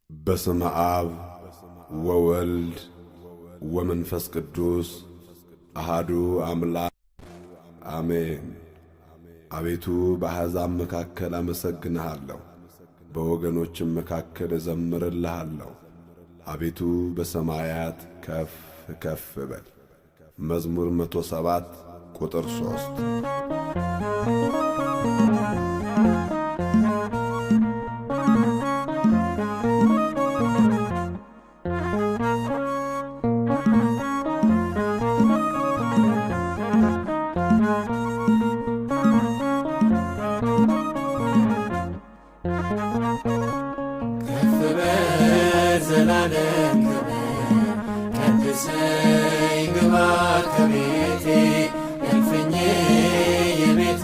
በስመ አብ ወወልድ ወመንፈስ ቅዱስ አሃዱ አምላክ አሜን። አቤቱ በአሕዛብ መካከል አመሰግንሃለሁ፣ በወገኖችም መካከል እዘምርልሃለሁ። አቤቱ በሰማያት ከፍ ከፍ በል። መዝሙር 107 ቁጥር 3 ዘላለም ቀድሰኝ ግባ ከቤቴ እልፍኜ የቤቴ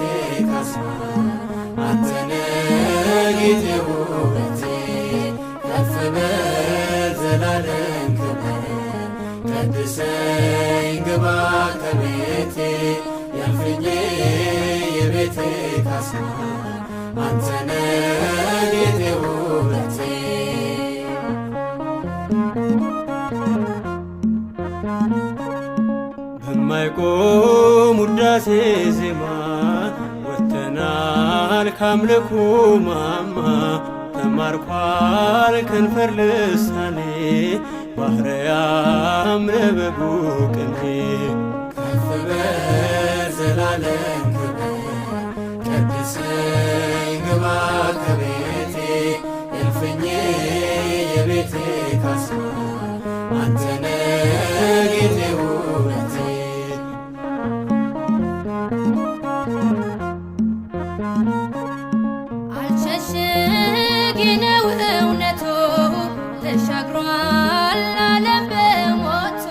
ካስማ አንተነ ጌጤ ውበቴ ከፍ በል ዘላለም ቀድሰኝ ግባ ከቤቴ እልፍኜ የቤቴ ካስማ አንተነ ጌጤ ውበቴ በማይቆም ውዳሴ ዜማ ወጥተናል ካምልኮ ማማ ተማርኳል ከንፈር ልሳኔ ባሕርያም ነበቡ ቅኔ ከፍ በል ዘላለም ቀድሰኝ ግባ ከቤቴ እልፍኜ የቤቴ ካስማ አንተነ ጌጤ ውበቴ አልሸሽግ ነው እውነቱ ተሻግሯል ዓለም በሞቱ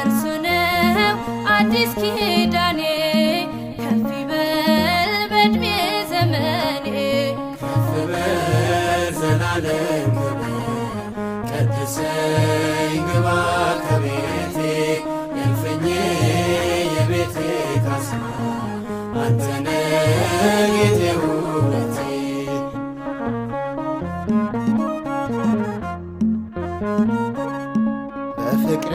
እርሱ ነው አዲስ ኪዳኔ ከፍ ይበል በዕድሜ ዘመኔ ከፍ በል ዘላለም ቀድሰኝ ግባ ከቤቴ እልፍኜ የቤቴ ካስማ አንተነ ጌጤ ውበቴ በፍቅር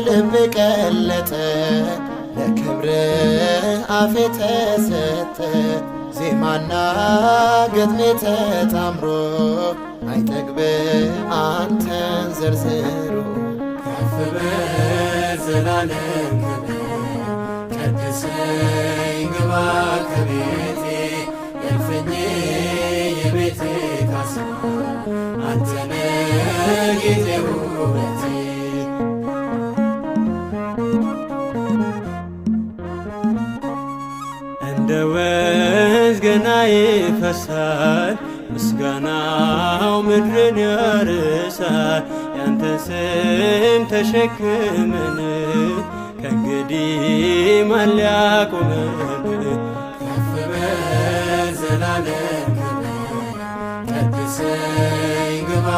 ልብ ቀለጠ ለክብር አፌ ተሰጠ ዜማና ግጥሜ ተጣምሮ አይጠግብ አንተን ዘርዝሮ ከፍ በል ዘላለም ቀድሰኝ ግባ ከቤቴ እልፍኜ የቤቴ ካስማ አንተነ ጌጤ ውበቴ እንደ ወንዝ ገና ይፈሳል ምስጋናው ምድርን ያርሳል ያንተን ስም ተሸክመን ከእንግዲህ ማን ሊያቆመን ከፍ በል ዘላለም ቀድሰኝ ግባ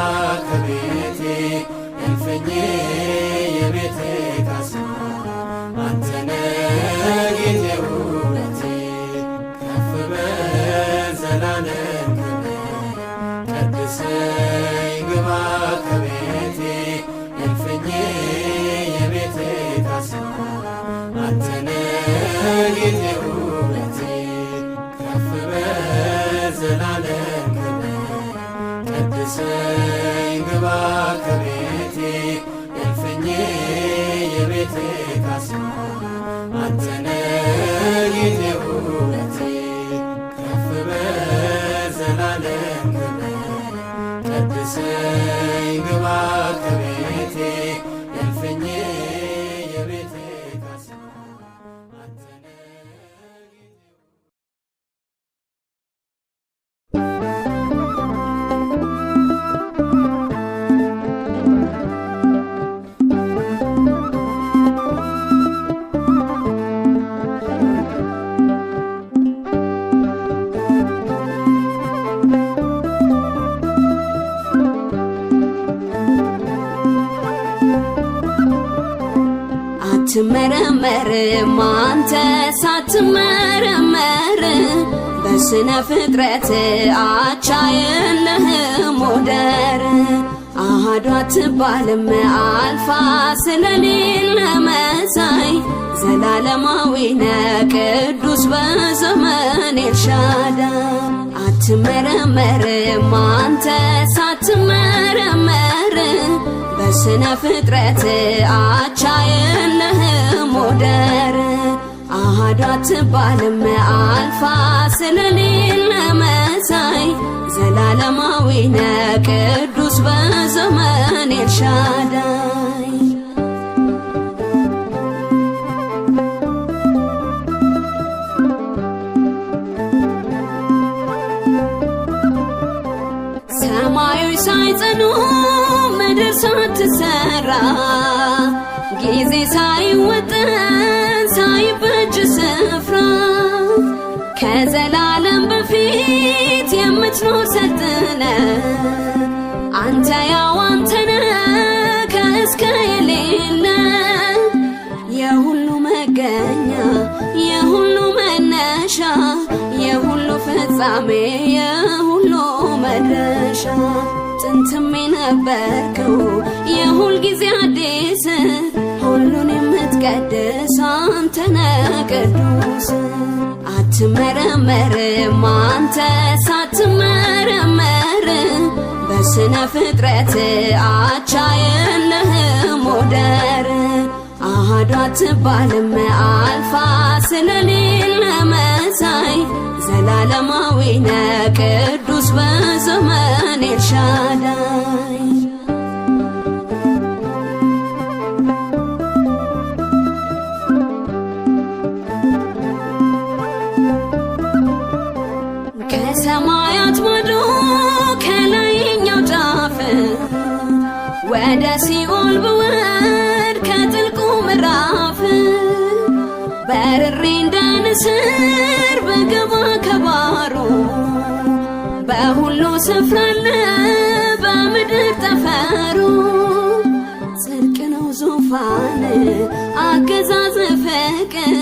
ከቤቴ እልፍኜ የቤቴ ካስማ አንተነ ጌጤ ውበቴ ከፍ በል ዘላለም ቀድሰኝ ግባ ከቤቴ እልፍኜ የቤቴ ካስማ አንተነ ጌጤ ውበቴ ከፍ በል ዘላለም ቀድሰኝ ግባ ከቤቴ እልፍኜ የቤቴ ካስማ አንተነ ጌጤ ውበቴ ከፍ በል ዘላለም ቀድሰኝ ግባ ከቤቴ እልፍኜ የቤቴ ካስማ አንተነ አትመረመርም አንተ ሳትመረመር በስነ ፍጥረት አቻ የለህም ወደር አሐዱ አትባልም አልፋ ስለሌለ መሳይ ዘላለማዊ ነህ ቅዱስ በዘመን ኤልሻዳይ አትመረመርም አንተ ሳትመረመር በስነ ፍጥረት አቻ የለህም ወደር አሐዱ አትባልም አልፋ ስለሌለ መሳይ ዘላለማዊ ነህ ቅዱስ በዘመን ኤልሻዳይ ሰማዮች ሳይጸኑ ምድር ሳትሰራ ጊዜ ሳይወጠን ሳይበጅ ስፍራ ከዘላለም በፊት የምትኖር ሰልጥነ አንተ ያው አንተነ ከእስከ የሌለ የሁሉ መገኛ የሁሉ መነሻ የሁሉ ፍጻሜ የሁሉ መድረሻ ጥንትም የነበርከው የሁል ጊዜ አዲስ ሁሉን የምትቀድስ አንተ ነህ ቅዱስ አትመረመርም አንተ ሳትመረመር በስነ ፍጥረት አቻ የለህም ወደር አሐዱ አትባልም አልፋ ስለሌለ መሳይ ዘላለማዊ ነህ ቅዱስ በዘመን ኤልሻዳይ ከሰማያት ማዶ ከላይኛው ጫፍ ወደ ሲኦል ብወርድ ከጥልቁ ምዕራፍ በርሬ እንደ ንስር በገባ ከባሩ በሁሉ ስፍራ አለ በምድር ጠፈሩ ጽድቅ ነው ዙፋን አገዛዝ ፍቅር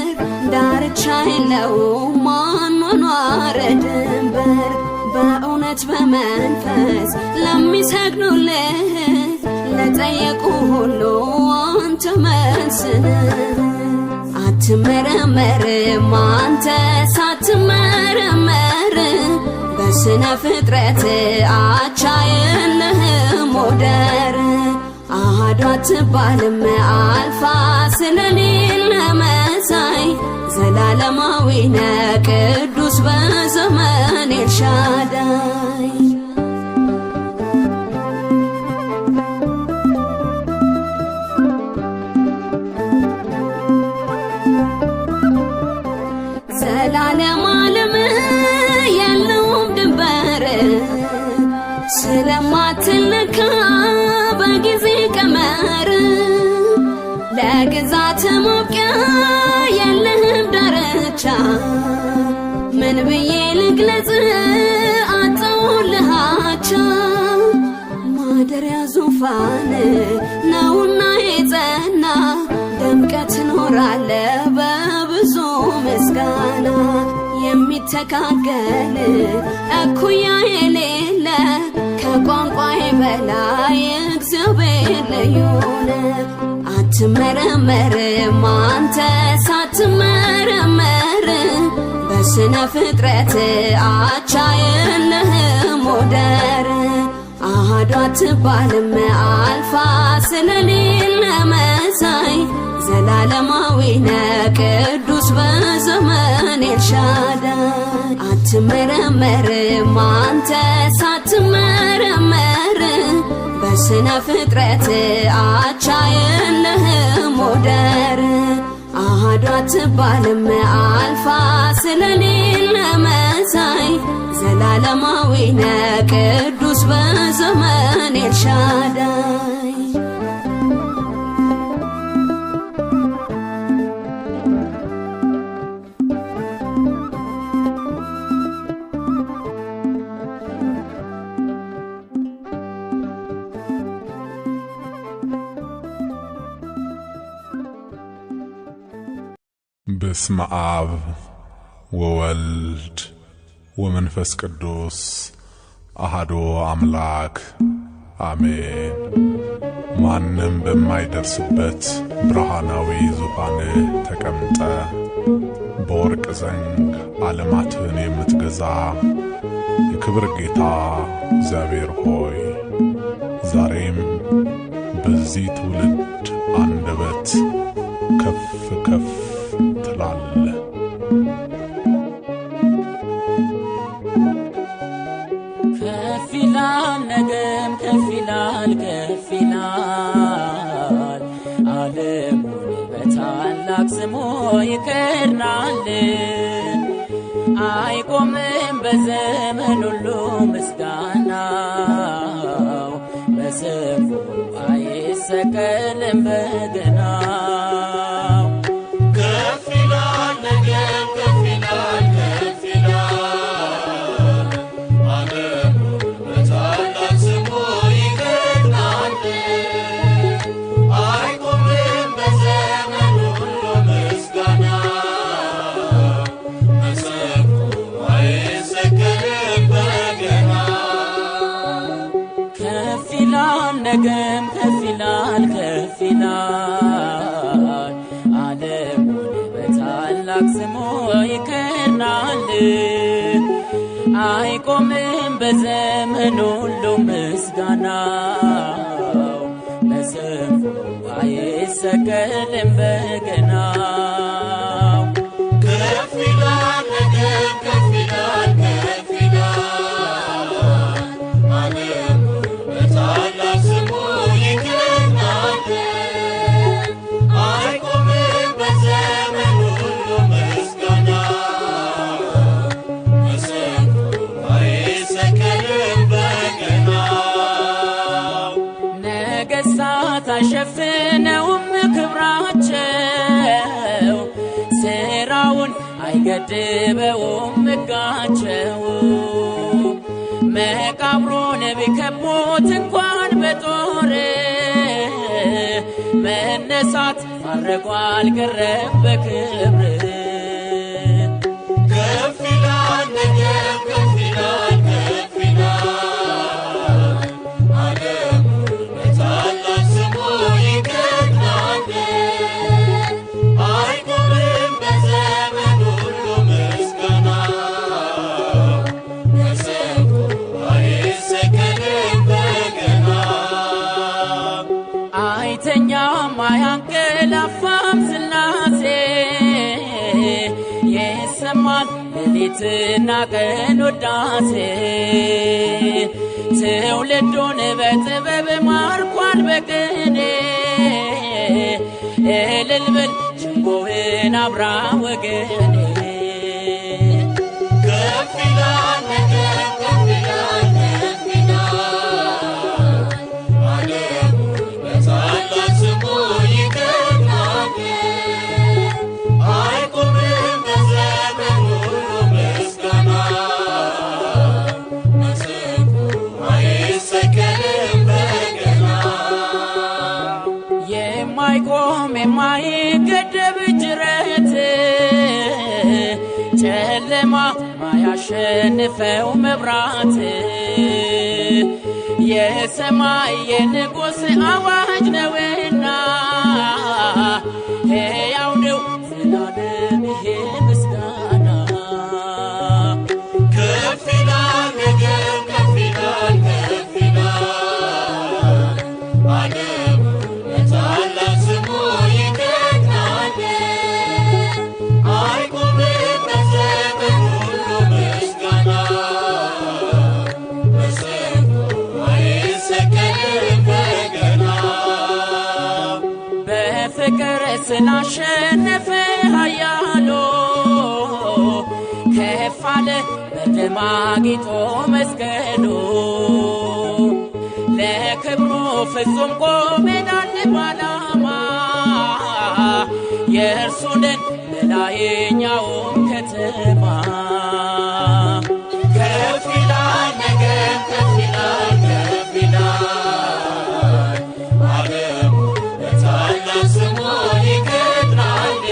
ዳርቻ የለውም አኗኗር ድንበር በእውነት በመንፈስ ለሚሰግዱልህ ለጠየቁ ሁሉ አንተ መልስ ነህ አትመረመርም አንተ ሳትመረመር በስነ ፍጥረት አቻ የለህም ወደር አሐዱ አትባልም አልፋ ስለሌለ መሳይ ዘላለማዊ ነህ ቅዱስ በዘመን ኤልሻዳይ ዘላለም ዓለም የለውም ድንበር ስለማትለካ በጊዜ ቀመር ለግዛት ማብቂያ የለህም ዳርቻ ምን ብዬ ልግለጽ አጣሁልህ አቻ ማደሪያ ዙፋን ነውና የጸና ደምቀት ትኖራለህ በብዙ ምስጋና የሚተካከል እኩያ የሌለ ከቋንቋዬ በላይ እግዚአብሔር ልዩ ነህ አትመረመርም አንተ ሳትመረመር በስነ ፍጥረት አቻ የለህም ወደር አሐዱ አትባልም አልፋ ስለሌለ መሳይ ዘላለማዊ ነህ ቅዱስ በዘመን ኤልሻዳይ አትመረመርም አንተ ሳትመረመር በስነ ፍጥረት አቻ የለህም ወደር አሐዱ አትባልም አልፋ ስለሌለ መሳይ ዘላለማዊ ነህ ቅዱስ በዘመን ኤልሻዳይ በስመ አብ ወወልድ ወመንፈስ ቅዱስ አሐዱ አምላክ አሜን። ማንም በማይደርስበት ብርሃናዊ ዙፋን ተቀምጠ በወርቅ ዘንግ ዓለማትን የምትገዛ የክብር ጌታ እግዚአብሔር ሆይ ዛሬም በዚህ ትውልድ አንደበት ከፍ ከፍ ትላለህ። ከፍ ይላል ነገም ከፍ ይላል ከፍ ይላል ዓለሙን በታላቅ ስሙ ይከድናል። አይቆምም በዘመን ሁሉ ምስጋናው በስሙ አይሰቀልም በገናው። ከፍ ይላል ነገም ከፍ ይላል ከፍ ይላል ዓለሙን በታላቅ ስሙ ይከድናል። አይቆምም በዘመን ሁሉ ምስጋናው በስሙ አይሰቀልም በገናው። ከፍ ይላል ነገም ከፍ ይላል ከፍ ይላል ዓለሙን በታላቅ ስሙ ይከድናል። አይቆምም በዘመን ሁሉ ምስጋናው በስሙ አይሰቀልም በገናው። ከፍ ይላል ነገም ከፍ ይላል ከፍ ይላል ዓለሙን በታላቅ ስሙ ይከድናል። አይቆምም በዘመን ሁሉ ምስጋናው በስሙ አይሰቀልም በገናው። ነገሥታት አይሸፍነውም ክብራቸው ሥራውን አይገድበውም ሕጋቸው። መቃብሩን ቢከቡት እንኳን በጦር መነሳት አድርጓል ቀረም በክብር። ከፍ ይላል ነገም ከፍ ይላል ከፍ ይላል ዓለሙን በታላቅ ስሙ ይከድናል። አይቆምም በዘመን ሁሉ ምስጋናው በስሙ አይሰቀልም በገናው። አይተኛም አያንቀላፋም ሥላሴ ይሰማል ሌሊትና ቀን ውዳሴ። ትውልዱን በጥበብ ማርኳል በቅኔ እልል በል ሸንጎህን አብራ ወገኔ። ከፍ ይላል ነገም ከፍ ይላል ከፍ ይላል ዓለሙን በታላቅ ስሙ ይከድናል። አይቆምም በዘመን ሁሉ ምስጋናው በስሙ አይሰቀልም በገናው። የማይቆም የማይገደብ ጅረት ጨለማ ማያሸንፈው መብራት የሰማይ የንጉሥ አዋጅ ነውና ሕያው ነው ዘላለም ይሄ ምስጋና። ከፍ ይላል ነገም ከፍ ይላል ከፍ ይላል ዓለሙን በታላቅ ስሙ ይከድናል። አይቆምም በዘመን ሁሉ ምስጋናው በስሙ አይሰቀልም በገናው። በፍቅር ስላሸነፈ ኃያሉ ከፍ አለ በደም አጊጦ መስቀሉ። ለክብሩ ፍጹም ቆመናል ባላማ የእርሱ ነን በላይኛውም ከተማ። ከፍ ይላል ነገም ከፍ ይላል ከፍ ይላል ዓለሙን በታላቅ ስሙ ይከድናል።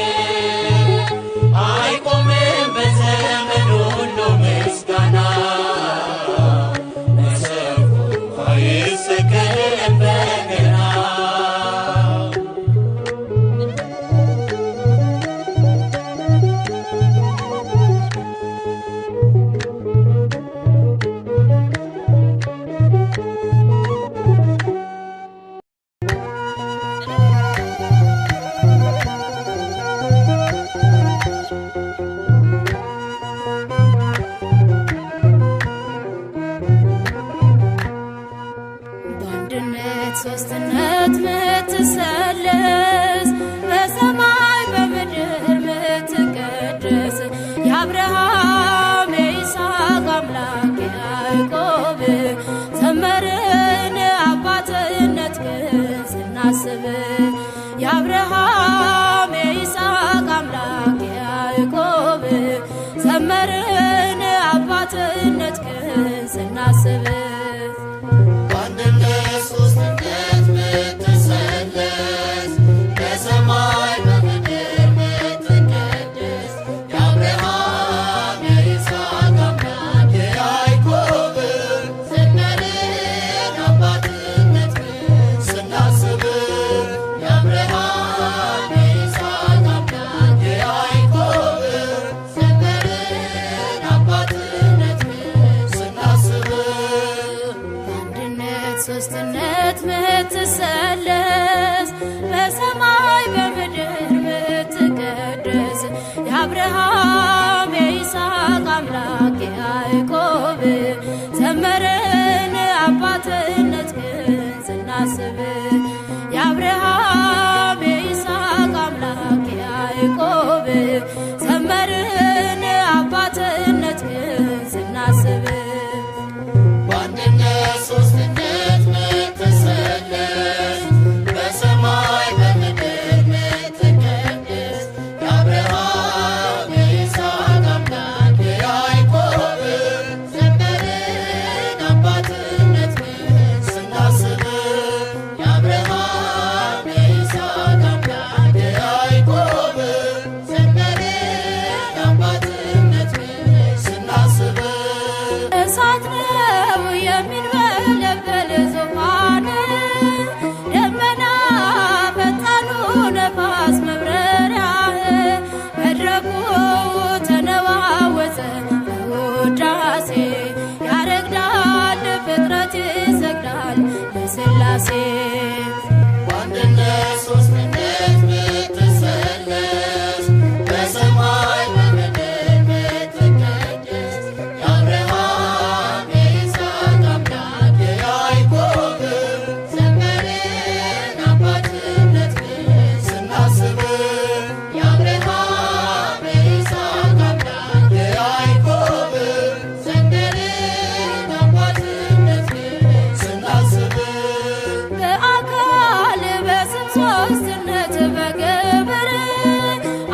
የአብርሃም የይስሐቅ አምላክ የያዕቆብ ዘመርን አባትነትህን ስናስብ በአንድነት ሦስትነት ምትሰለስ በሰማይ በምድር ምትቀደስ የአብርሃም የይስሐቅ አምላክ የያዕቆብ ዘመርን አባትነትህን ስናስብ የአብርሃም የይስሐቅ አምላክ የያዕቆብ ዘመርን አባትነትህን ስናስብ በአንድነት ሦስትነት ምትሰለስ በሰማይ በምድር ምትቀደስ የአብርሃም የይስሐቅ አምላክ የያዕቆብ ዘመርን አባትነትህን ስናስብ የአብርሃም የይስሐቅ አምላክ የያዕቆብ ዘመርን አባትነትህን ስናስብ በአንድነት ሦስትነት ምትሰለስ በሰማይ በምድር ምትቀደስ የአብርሃም የይስሐቅ አምላክ የያዕቆብ ዘመርን አባትነትህን ስናስብ የአብርሃም የይስሐቅ አምላክ የያዕቆብ ዘመርን አባትነትህን ስናስብ እሳት ነው የሚንበለበል ዙፋን ደመና ፈጣኑ ነፋስ መብረሪያህ መድረኩ ተነዋወፀ በውዳሴ ያረግዳል ፍጥረት ይሰግዳል ለሥላሴ በአንድነት ሦስትነት ምትሰለስ በሰማይ በምድር ምትቀደስ የአብርሃም የይስሐቅ አምላክ የያዕቆብ ዘመርን አባትነትህን ስናስብ የአብርሃም የይስሐቅ አምላክ የያዕቆብ ዘመርን አባትነትህን ስናስብ በአካል በስም ሦስትነት በግብር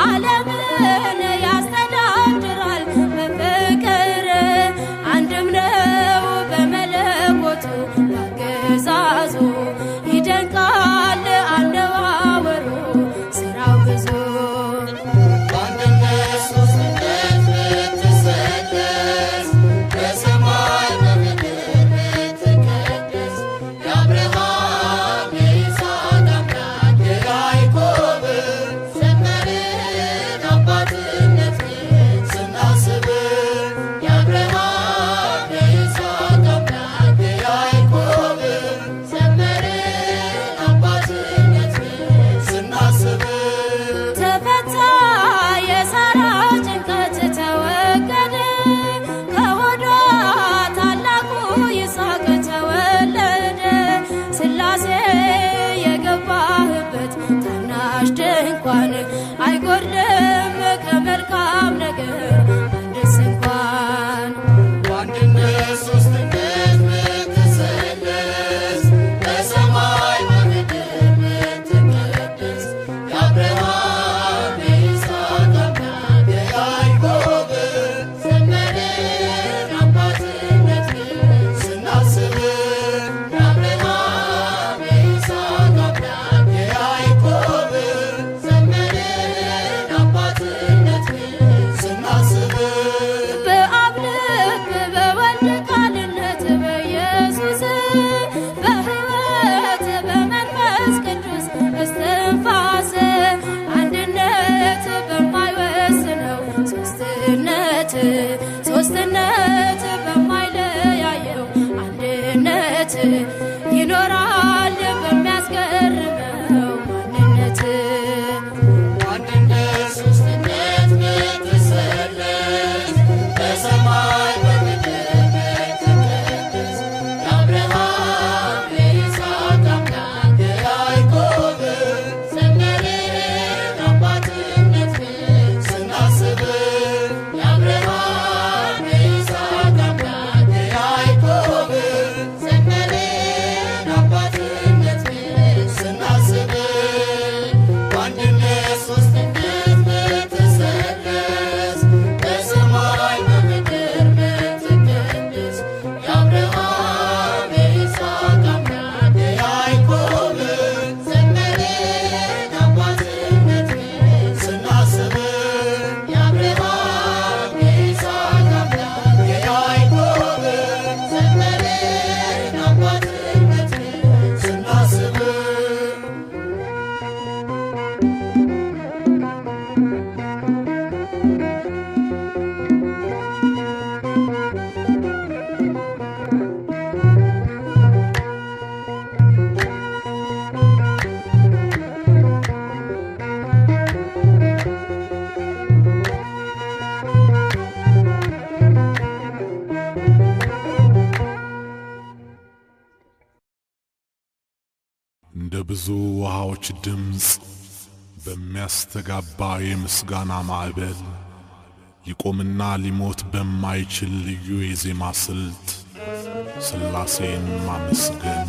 ዓለምን ያስተዳድራል በፍቅር አንድም ነው በመለኮቱ በአገዛዙ ይደንቃል አነዋወሩ ሥራው ብዙ በአንድነት ሦስትነት ምትሰለስ በሰማይ በምድር ምትቀደስ የአብርሃም የይስሐቅ አምላክ የያዕቆብ ዘመርን አባትነትህን ስናስብ የአብርሃም የይስሐቅ አምላክ የያዕቆብ ዘመርን አባትነትህን ስናስብ ተፈታ የሳራ ጭንቀት ተወገደ ከሆዷ ታላቁ ይስሐቅ ተወለደ ሥላሴ የገባህበት ታናሽ ድንኳን አይጎድልም ከመልካም ነገር አንድስ እንኳን በአንድነት ሦስትነት ምትሰለስ በሰማይ በምድር ምትቀደስ የአብርሃም የይስሐቅ አምላክ የያዕቆብ ዘመርን አባትነትህን ስናስብ የአብርሃም የይስሐቅ አምላክ የያዕቆብ ዘመርን አባትነትህን ስናስብ እንደ ብዙ ውሃዎች ድምፅ በሚያስተጋባ የምስጋና ማዕበል ሊቆምና ሊሞት በማይችል ልዩ የዜማ ስልት ሥላሴን ማመስገን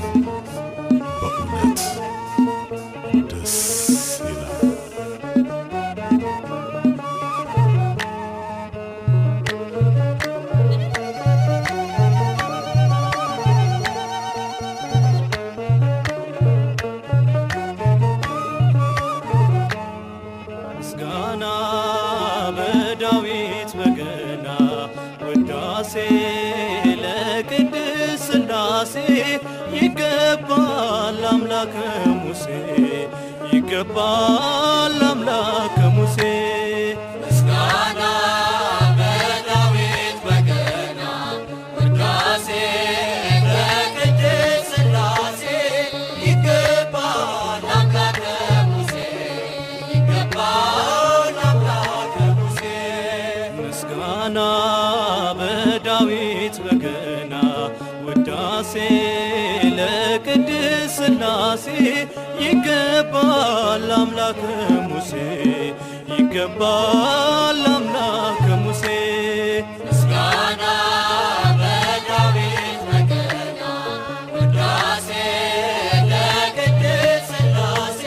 በእውነት ደስ ይላል። ምስጋና በዳዊት በገና ውዳሴ ለቅድስት ሥላሴ ይገባል አምላከ ሙሴ ይገባል አምላከ ሙሴ ምስጋና በዳዊት በገና ውዳሴ ለቅድስት ሥላሴ ይገባል አምላከ ሙሴ ይገባል አምላከ ሙሴ ምስጋና በዳዊት በገና ውዳሴ ለቅድስት ሥላሴ ይገባል አምላከ ሙሴ ይገባል አምላከ ሙሴ ምስጋና በዳዊት በገና ውዳሴ ለቅድስት ሥላሴ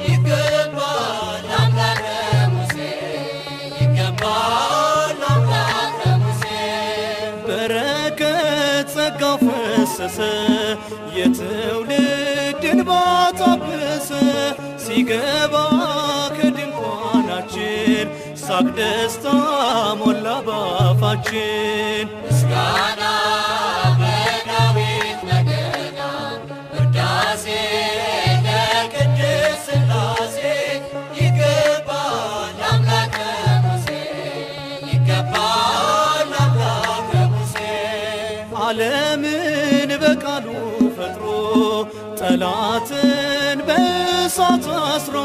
ይገባል አምላከ ሙሴ ይገባል አምላከ ሙሴ በረከት ጸጋው ፈሰሰ የትውልድን ባታበሰ ሲገባ ከድንኳናችን ሳቅ ደስታ ሞላ ባፋችን ምስጋና በዳዊት በገና ውዳሴ ለቅድስት ሥላሴ ይገባል አምላከ ሙሴ ይገባል አምላከ ሙሴ ዓለምን በቃሉ ፈጥሮ ጠላትን በእሳት አስሮ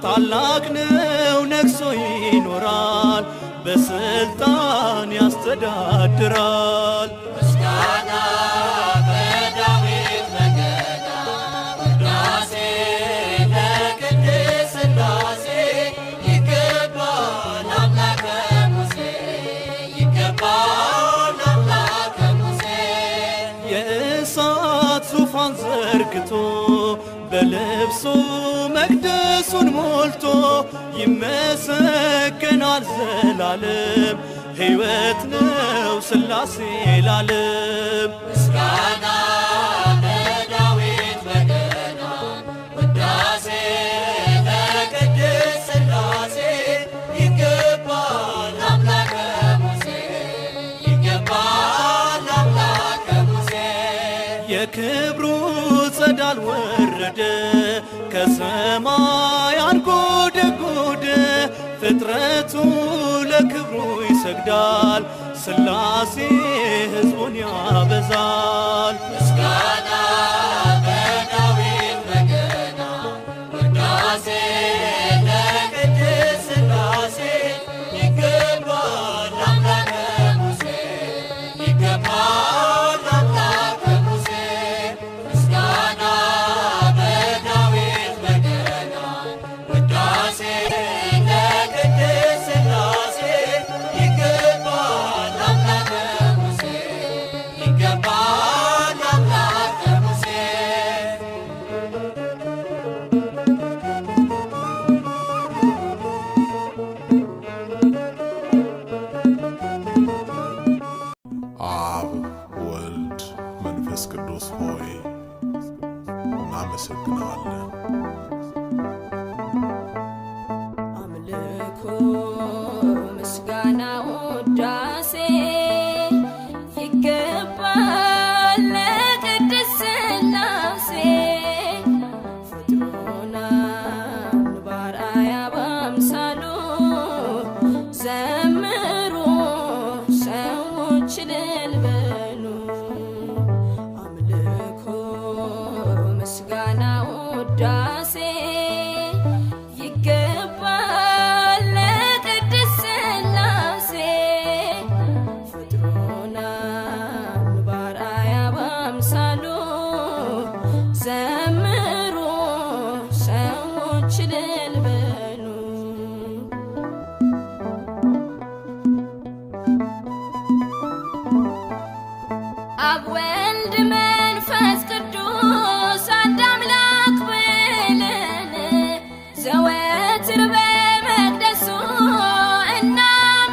ታላቅ ነው ነግሶ ይኖራል በስልጣን ያስተዳድራል ምስጋና በዳዊት በገና ውዳሴ ለቅድስት ሥላሴ ይገባል አምላከ ሙሴ ይገባል አምላከ ሙሴ የእሳት ዙፋን ዘርግቶ በልብሱ መቅደሱን ሞልቶ ይመሰገናል ዘላለም ሕይወት ነው ሥላሴ ላለም ምስጋና በዳዊት በገና ውዳሴ ለቅድስት ሥላሴ ይገባል አምላከ ሙሴ ይገባል አምላከ ሙሴ የክብሩ ጸዳል ወረደ ከሰማይ አንጎደጎደ ፍጥረቱ ለክብሩ ይሰግዳል ሥላሴ ሕዝቡን ያበዛል ምስጋና በዳዊት በገና ውዳሴ ለቅድስት ሥላሴ ይገባል አምላከ ሙሴ ይገባል አምላከ ሙሴ ምስጋና በዳዊት በገና ውዳሴ ለቅድስት ሥላሴ ይገባል አምላከ ሙሴ ይገባል አምላከ ሙሴ ዘወትር በመቅደሱ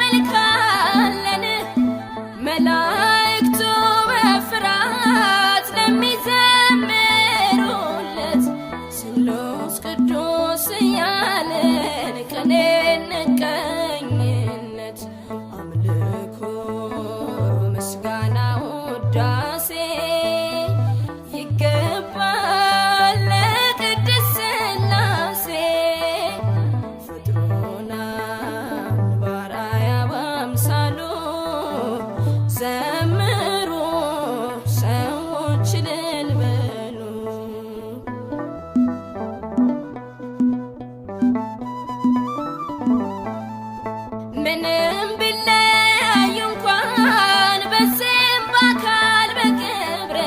እናመልካለን መላእክቱ በፍርሃት ለሚዘምሩለት ስሉስ ቅዱስ እያልን ቅኔ እንቀኝለት አምልኮ ምስጋና ውዳሴ ይገባል ለቅድስት ሥላሴ ፈጥሮናል በአርአያ በአምሳሉ ዘምሩ ሰዎች እልል በሉ ምንም ቢለያዩ እንኳን በስም በአካል በክብር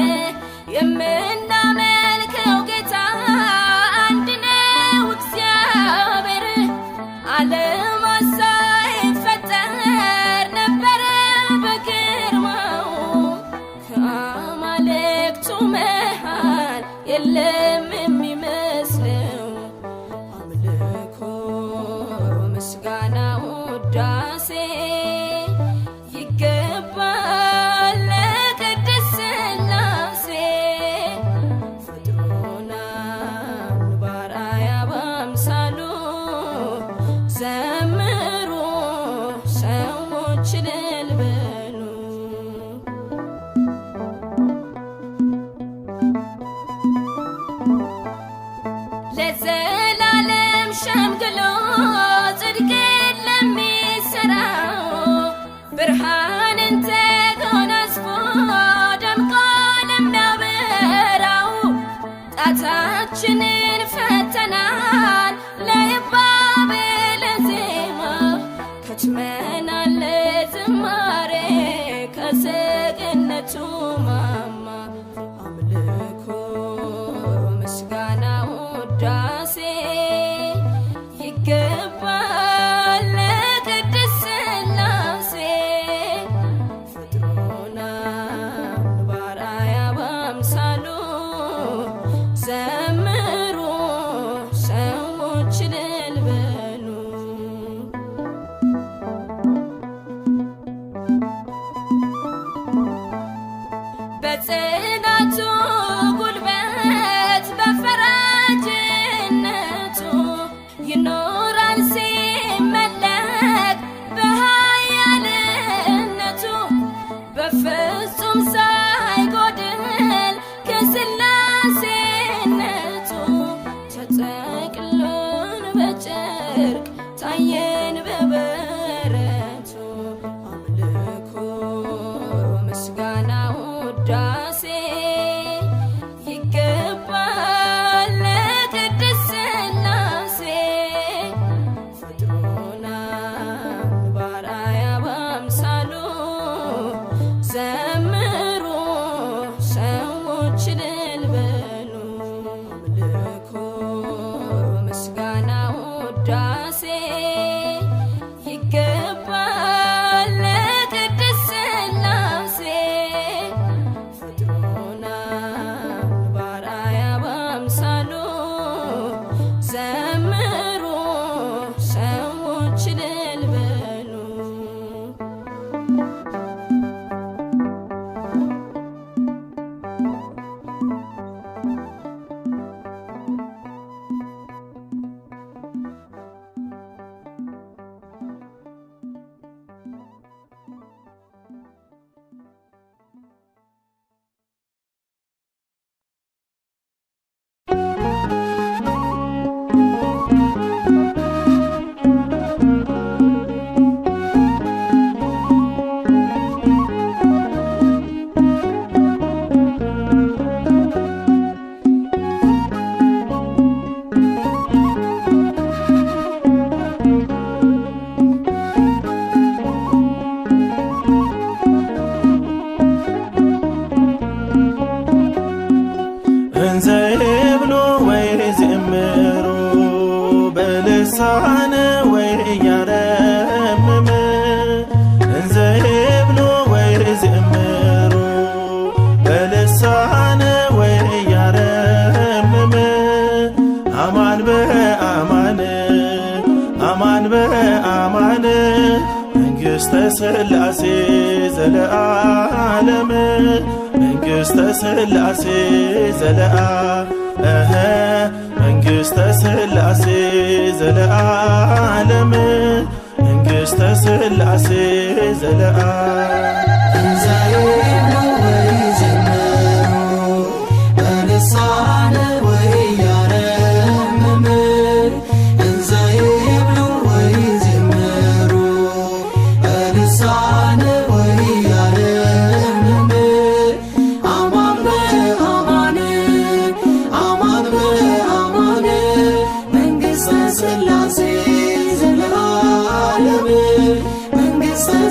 የምናመልከው ጌታ አንድ ነው እግዚአብሔር ዓለማት ሳይፈጠር ነበረ በግርማው ከአማልክቱ መሃል የለም የሚመስለው አምልኮ ምስጋና ውዳሴ ይገባል ለቅድስት ሥላሴ ፈጥሮናል በአርአያ በአምሳሉ ዘምሩ ሰዎች እልል በሉ ለዘላለም ሸምግሎ ጽድቅን ለሚሠራው ብርሃንን ተጎናጽፎ ደምቆ ለሚያበራው ጣታችንን ፈተናል ለይባቤ ለዜማ ከትመናል ለዝማሬ ከሰገነቱ ማማ አምልኮ ምስጋና ውዳሴ ይገባል ለቅድስት ሥላሴ ፈጥሮናል በአርአያ በአምሳሉ ዘምሩ ሰዎች እልል በሉ በጽናቱ ጉልበት በፈራጅነቱ ይኖራል ሲመለክ በኃያልነቱ በፍጹም ሳይጎድል ከሥላሴነቱ ተጠቅልሎን በጨርቅ ታየን በበረቱ አምልኮ ምስጋና ውዳሴ ይገባል ለቅድስት ሥላሴ ፈጥሮናል በአርአያ በአምሳሉ ዘምሩ ሰዎች እልል በሉ አምልኮ ምስጋና ውዳሴ ይገባል ለቅድስት ሥላሴ ፈጥሮናል በአርአያ በአምሳሉ ዘምሩ ሰዎች እልል በሉ ልሳነ ወይ ያረምም እንዘ ይብሉ ወይ ዝምሩ በልሳነ ወይ ያረምም አማን በአማን መንግሥተ ሥላሴ ዘለዓለም መንግሥተ ሥላሴ መንግሥተ ሥላሴ ዘለዓለም መንግሥተ ሥላሴ ዘለዓለም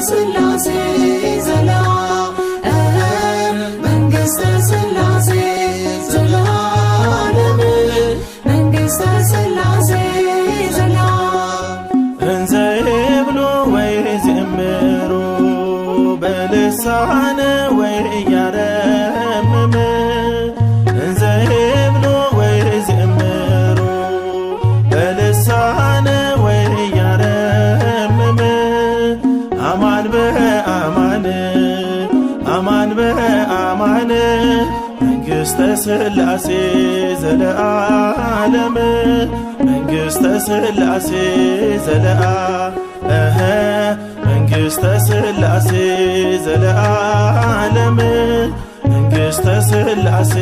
ሥላሴ ዘለዓለም መንግሥተ ሥላሴ ዘለዓለም መንግሥተ ሥላሴ ዘለዓለም እንዘ ይብሉ ወይዘምሩ በልሳነ ወኢያረምም እንዘ ይብሉ ወይዘምሩ በልሳነ ወኢያረምም አማን በአማን አማን በአማን መንግሥተ ሥላሴ ዘለዓለም መንግሥተ ሥላሴ ዘለዓለም መንግሥተ ሥላሴ ዘለዓለም መንግሥተ ሥላሴ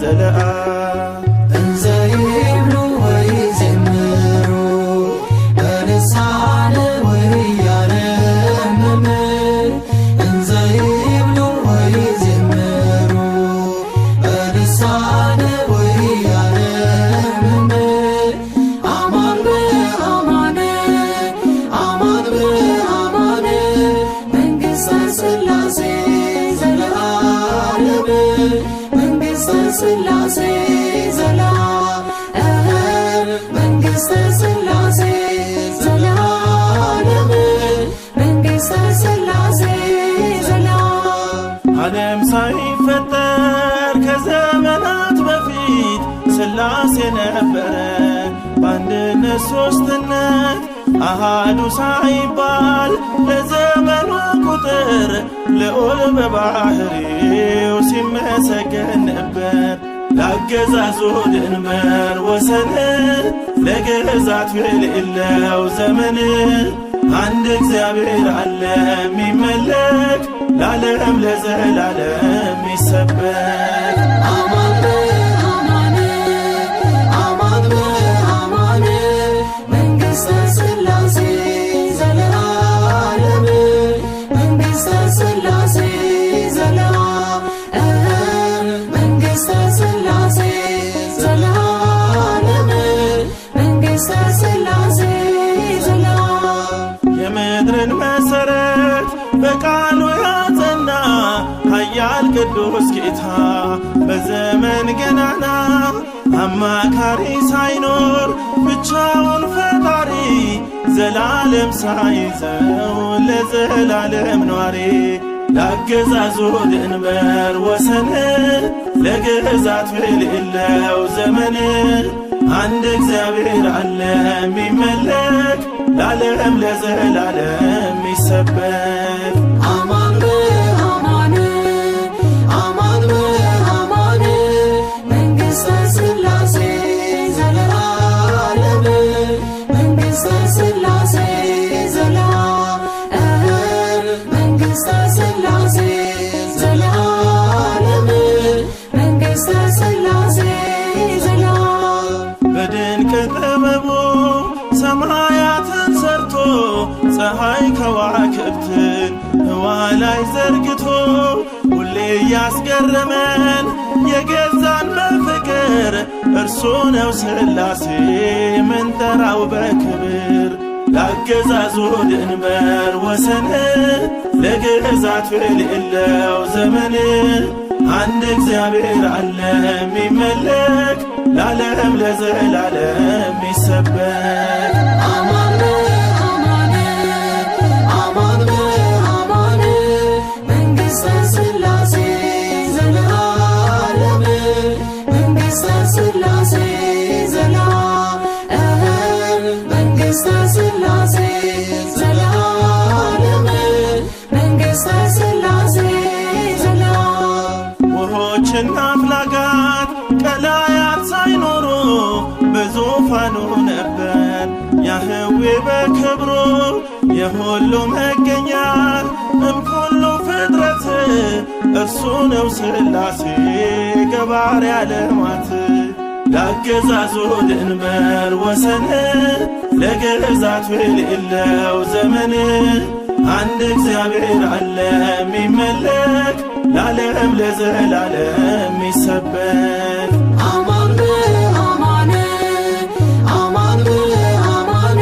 ዘለዓለም እንዘ ይብሉ ወይዘምሩ በልሳነ ወኢያረምም እንዘ ይብሉ ወይዘምሩ በልሳነ ወኢያረምም አማን በአማን አማን በአማን መንግሥተ ሥላሴ ዘለዓለም መንግሥተ ሥላሴ ዘለዓለም መንግሥተ ሥላሴ ዘለዓለም መንግሥተ ሥላሴ ዘለዓለም ዓለም ሳይፈጠር ከዘመናት በፊት ሥላሴ ነበረ በአንድነት ሦስትነት አሃዱ ሳይባል ለዘመኑ ቁጥር ልዑል በባሕሪው ሲመሰገን ነበር። ላገዛዙ ድንበር ወሰን ለግዛት የሌለው ዘመን አንድ እግዚአብሔር አለ የሚመለክ ለዓለም ለዘላለም ይሰበክ። አማን በአማን አማን በአማን መንግሥተ ሥላሴ ዘለዓለም መንግሥተ ሥላሴ ዘለዓለም መንግሥተ ሥላሴ ዘለዓለም መንግሥተ ሥላሴ ዘለዓለም የምድርን መሠረት በቃሉ ያጸና ኃያል ቅዱስ ጌታ በዘመን ገናና አማካሪ ሳይኖር ብቻውን ፈጣሪ ዘላለም ሳይዘው ለዘላለም ኗሪ ላገዛዙ ድንበር ወሰን ለግዛት የሌለው ዘመን አንድ እግዚአብሔር አለ የሚመለክ ለዓለም ለዘላለም ይሰበክ። አማን በአማን አማን በአማን መንግሥተ ሥላሴ ዘለዓለም መንግሥተ ሥላሴ ዘለዓለም መንግሥተ ሥላሴ ዘለዓለም መንግሥተ ሥላሴ ዘለዓለም በድንቅ ጥበቡ ሰማያትን ሰርቶ ፀሐይ ከዋክብትን ህዋ ላይ ዘርግቶ ሁሌ ያስገረመን የገዛን በፍቅር እርሱ ነው ሥላሴ ምንጠራው በክብር ላገዛዙ ድንበር ወሰን ለግዛት የሌለው ዘመን አንድ እግዚአብሔር አለ የሚመለክ ለዓለም ለዘላለም ይሰበክ። አማን በአማን አማን በአማን መንግሥተ ሥላሴ ዘለዓለም መንግሥተ ሥላሴ ዘለዓለም መንግሥተ ሥላሴ ዘለዓለም ያህዌ በክብሩ የሁሉ መገኛ እምኩሉ ፍጥረት እርሱ ነው ሥላሴ ገባሬ ዓለማት ለአገዛዙ ድንበር ወሰን ለግዛቱ የሌለው ዘመን አንድ እግዚአብሔር አለ የሚመለክ ለዓለም ለዘላለም የሚሰበክ አማን በአማን አማን በአማን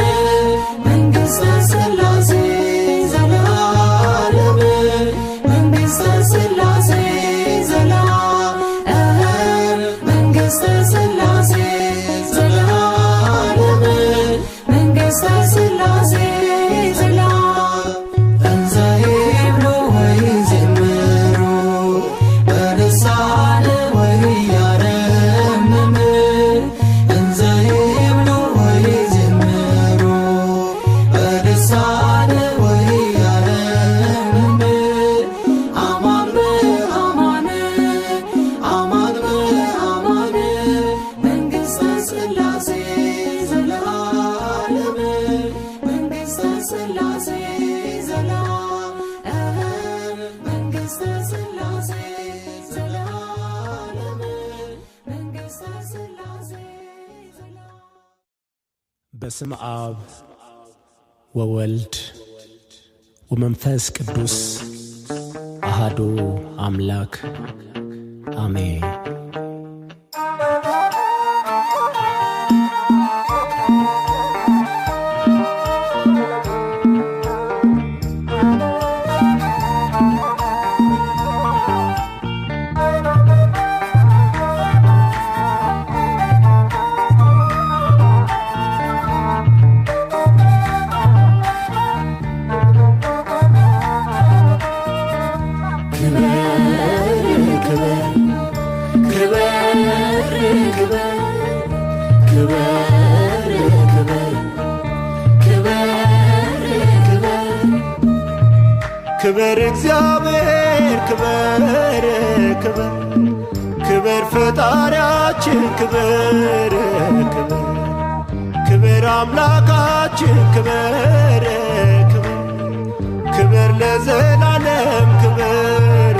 መንግሥተ ሥላሴ ዘላለም መንግሥተ ሥላሴ ዘላለም መንግሥተ ሥላሴ ዘላለም መንግሥተ ሥላሴ ዘላለም እንዘ ይብሉ ወይዘምሩ በልሳነ ወያረምም እንዘ ይብሉ ወይዘምሩ በልሳነ ወያረምም አማን በአማን አማን በአማን መንግሥተ ሥላሴ ዘላለም መንግሥተ ሥላሴ ዘላለም መንግሥተ ሥላሴ ዘላለም መንግሥተ ሥላሴ ዘላለም በስመ አብ ወወልድ ወመንፈስ ቅዱስ አሃዱ አምላክ አሜን። ክበር እግዚአብሔር ክበር ክበር ክበር ፈጣሪያችን ክበር ክበር ክበር አምላካችን ክበር ክበር ክበር ለዘላለም ክበር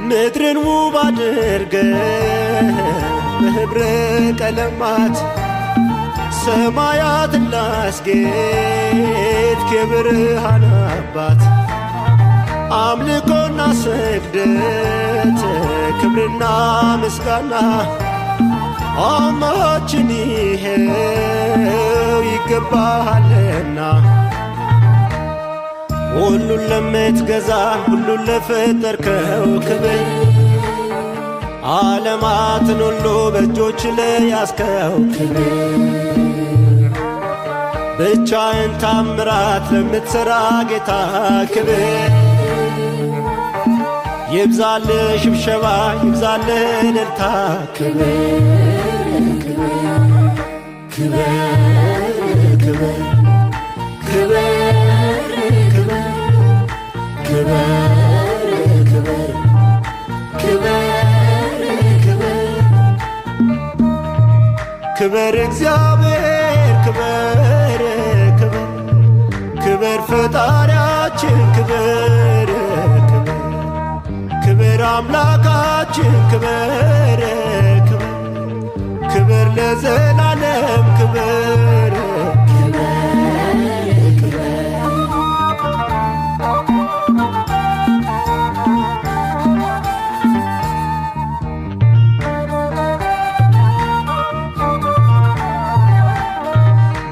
ምድርን ውብ አድርገህ በህብረ ቀለማት ሰማያትን ላስጌጥ የብርሃን አባት አምልኮና ስግደት ክብርና ምስጋና አማችን ይሄው ይገባሃልና ሁሉን ለምትገዛ ሁሉን ለፈጠርከው ክብር ዓለማትን ሁሉ በእጆች ላይ ያስከው ክብር ብቻህን ታምራት ለምትሠራ ጌታ ክብር ይብዛልህ ሽብሸባ ይብዛልህ እልልታ ክብር ክብር ክብር ክብር ክብር ክብር ክብር እግዚአብሔር ክብር ክብር ክብር ፈጣሪያችን ክብር ክብር ክብር አምላካችን ክብር ክብር ክብር ለዘላለም ክብር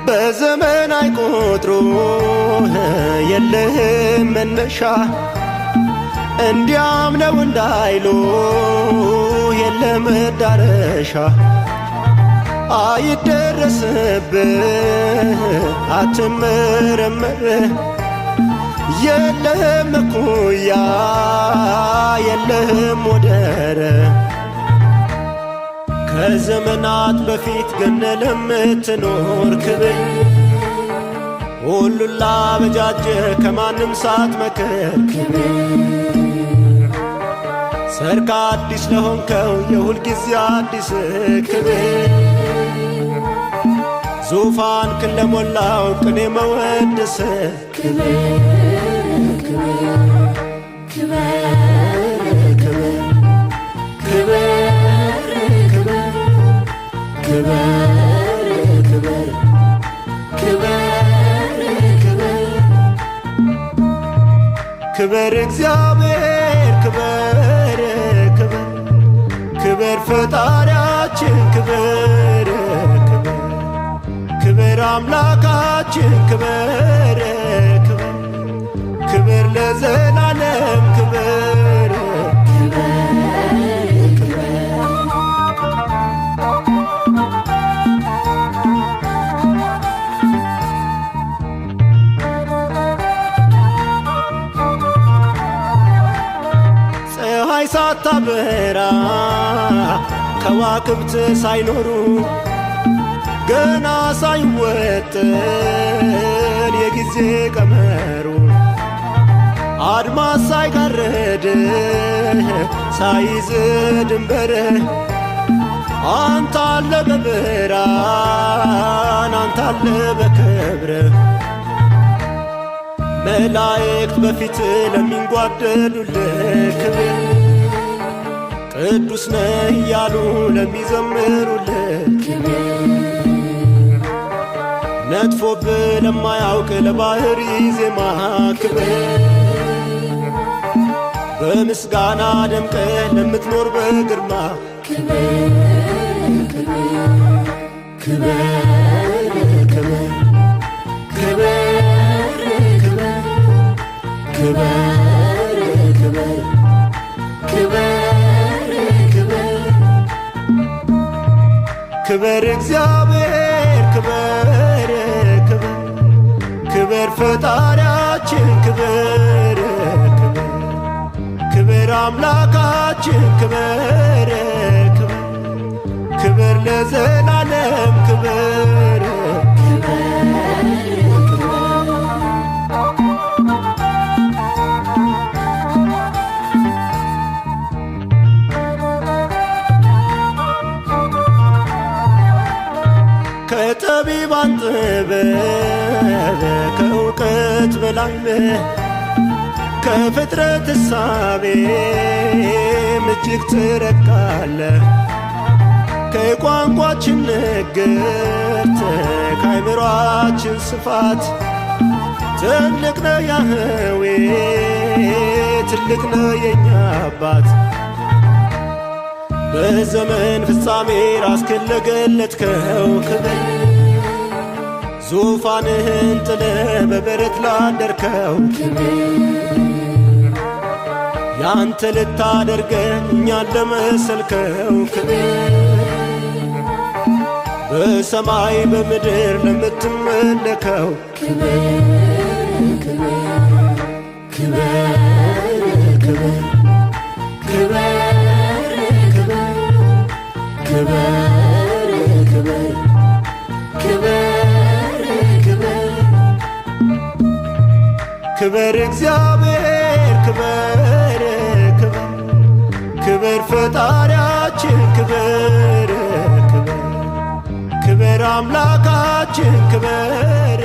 በዘመን አይቆጥሩ የለህም መነሻ እንዲያም ነው እንዳይሉ የለም መዳረሻ አይደረስብህ አትመረመር የለህም እኩያ የለህም ወደር ከዘመናት በፊት ገነ ለምትኖር ክብር ሁሉን ላበጃጀ ከማንም ሳትመክር ሰርክ አዲስ ለሆንከው የሁል ጊዜ አዲስ ክብር ዙፋን ክን ለሞላው ቅኔ መወድስ ክብር እግዚአብሔር ክብር ክብር ክብር ፈጣሪያችን ክብር ክብር ክብር አምላካችን ክብር ክብር ክብር ለዘላለም ክብር ሳታበራ ከዋክብት ሳይኖሩ ገና ሳይወጥን የጊዜ ቀመሩ አድማስ ሳይጋረድ ሳይዝ ድንበር አንተ አለ በብርሃን አንተ አለ በክብር መላእክት በፊት ለሚንጓደዱልህ ክብር ቅዱስ ነህ እያሉ ለሚዘምሩልህ ነጥፎብህ ለማያውቅ ለባህሪ ዜማ ክብር በምስጋና ደምቀህ ለምትኖር በግርማ ክብር ክብር ክብር ክብር እግዚአብሔር ክብር ክብር ክብር ፈጣሪያችን ክብር ክብር ክብር አምላካችን ክብር ክብር ክብር ለዘላለም ክብር ከጠቢባን ጥበብ ከእውቀት በላይ ከፍጥረት እሳቤ እጅግ ትረቃለህ ከቋንቋችን ንግርት ከአይምሮአችን ስፋት ትልቅ ነህ ያህዌ ትልቅ ነህ የኛ አባት በዘመን ፍጻሜ ራስህን ለገለጥከው ክብር ዙፋንህን ጥለህ በበረት ላደርከው ያንተ ልታደርገን እኛን ለመሰልከው ክብር በሰማይ በምድር ለምትመለከው ክብር ክብር ክብር ክብር ክብር እግዚአብሔር ክብር ክብር ክብር ፈጣሪያችን ክብር ክብር ክብር አምላካችን ክብር